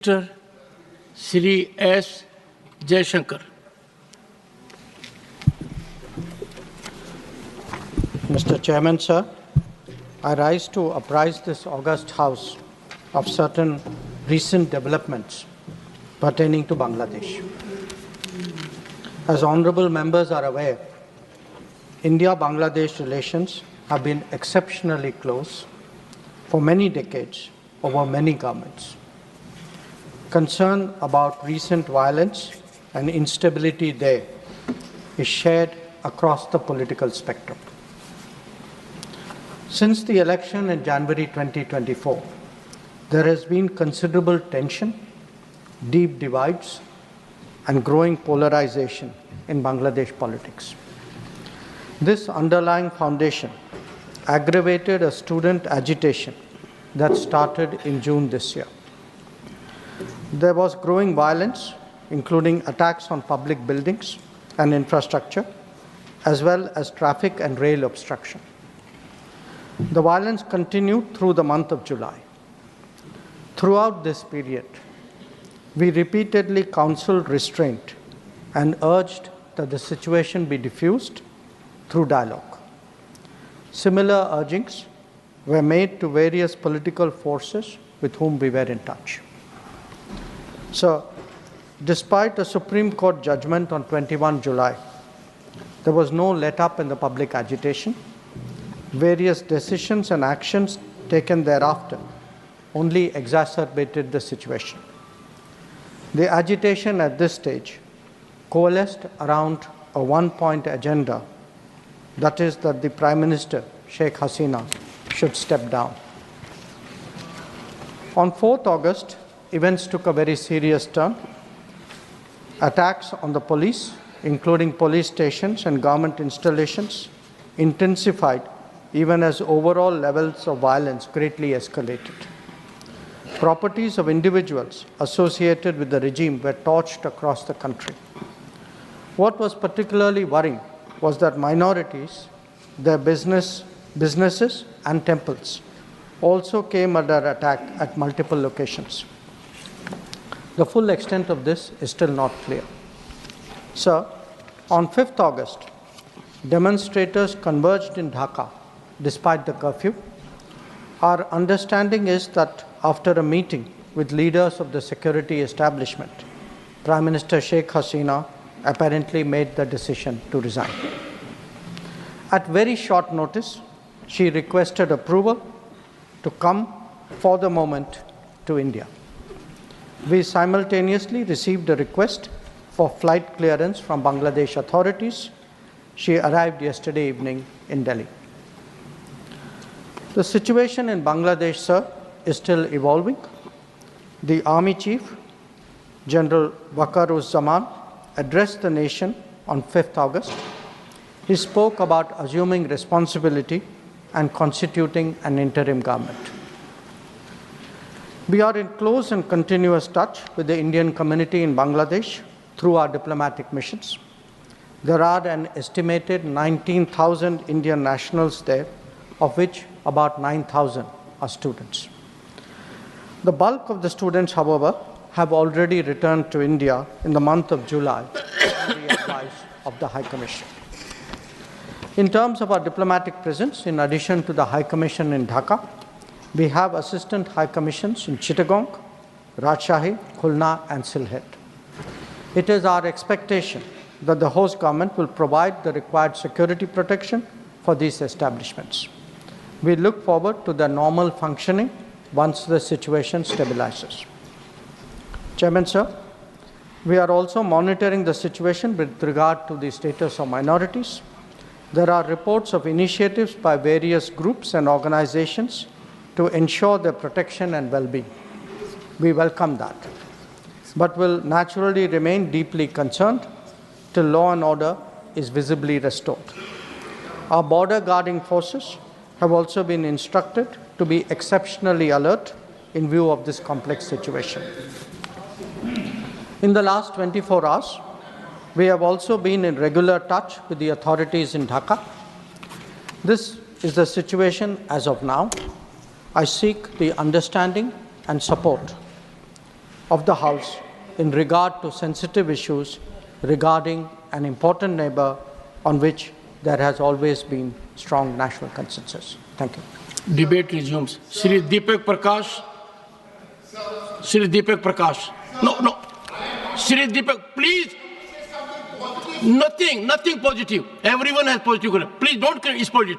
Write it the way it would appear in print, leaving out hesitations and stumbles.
Mr. Shri S. Jaishankar. Mr. Chairman, sir, I rise to apprise this august House of certain recent developments pertaining to Bangladesh. As honorable members are aware, India-Bangladesh relations have been exceptionally close for many decades over many governments. Concern about recent violence and instability there is shared across the political spectrum. Since the election in January 2024, there has been considerable tension, deep divides, and growing polarization in Bangladesh politics. This underlying foundation aggravated a student agitation that started in June this year. There was growing violence, including attacks on public buildings and infrastructure, as well as traffic and rail obstruction. The violence continued through the month of July. Throughout this period, we repeatedly counseled restraint and urged that the situation be diffused through dialogue. Similar urgings were made to various political forces with whom we were in touch. So, despite a Supreme Court judgment on 21 July, there was no let-up in the public agitation. Various decisions and actions taken thereafter only exacerbated the situation. The agitation at this stage coalesced around a one-point agenda, that is that the Prime Minister, Sheikh Hasina, should step down. On 4th August, events took a very serious turn. Attacks on the police, including police stations and government installations, intensified even as overall levels of violence greatly escalated. Properties of individuals associated with the regime were torched across the country. What was particularly worrying was that minorities, their businesses and temples also came under attack at multiple locations. The full extent of this is still not clear. Sir, on 5th August, demonstrators converged in Dhaka despite the curfew. Our understanding is that after a meeting with leaders of the security establishment, Prime Minister Sheikh Hasina apparently made the decision to resign. At very short notice, she requested approval to come for the moment to India. We simultaneously received a request for flight clearance from Bangladesh authorities. She arrived yesterday evening in Delhi. The situation in Bangladesh, sir, is still evolving. The Army Chief, General Waqar-uz-Zaman, addressed the nation on 5th August. He spoke about assuming responsibility and constituting an interim government. We are in close and continuous touch with the Indian community in Bangladesh through our diplomatic missions. There are an estimated 19,000 Indian nationals there, of which about 9,000 are students. The bulk of the students, however, have already returned to India in the month of July on the advice of the High Commission. In terms of our diplomatic presence, in addition to the High Commission in Dhaka, we have Assistant High Commissions in Chittagong, Rajshahi, Khulna, and Sylhet. It is our expectation that the host government will provide the required security protection for these establishments. We look forward to their normal functioning once the situation stabilizes. Chairman, sir, we are also monitoring the situation with regard to the status of minorities. There are reports of initiatives by various groups and organizations to ensure their protection and well-being. We welcome that, but will naturally remain deeply concerned till law and order is visibly restored. Our border guarding forces have also been instructed to be exceptionally alert in view of this complex situation. In the last 24 hours, we have also been in regular touch with the authorities in Dhaka. This is the situation as of now. I seek the understanding and support of the House in regard to sensitive issues regarding an important neighbor on which there has always been strong national consensus. Thank you. Debate resumes. Shri Deepak Prakash. Shri Deepak Prakash. No. Shri Deepak, please. Nothing positive. Everyone has positive. Please don't spoil it.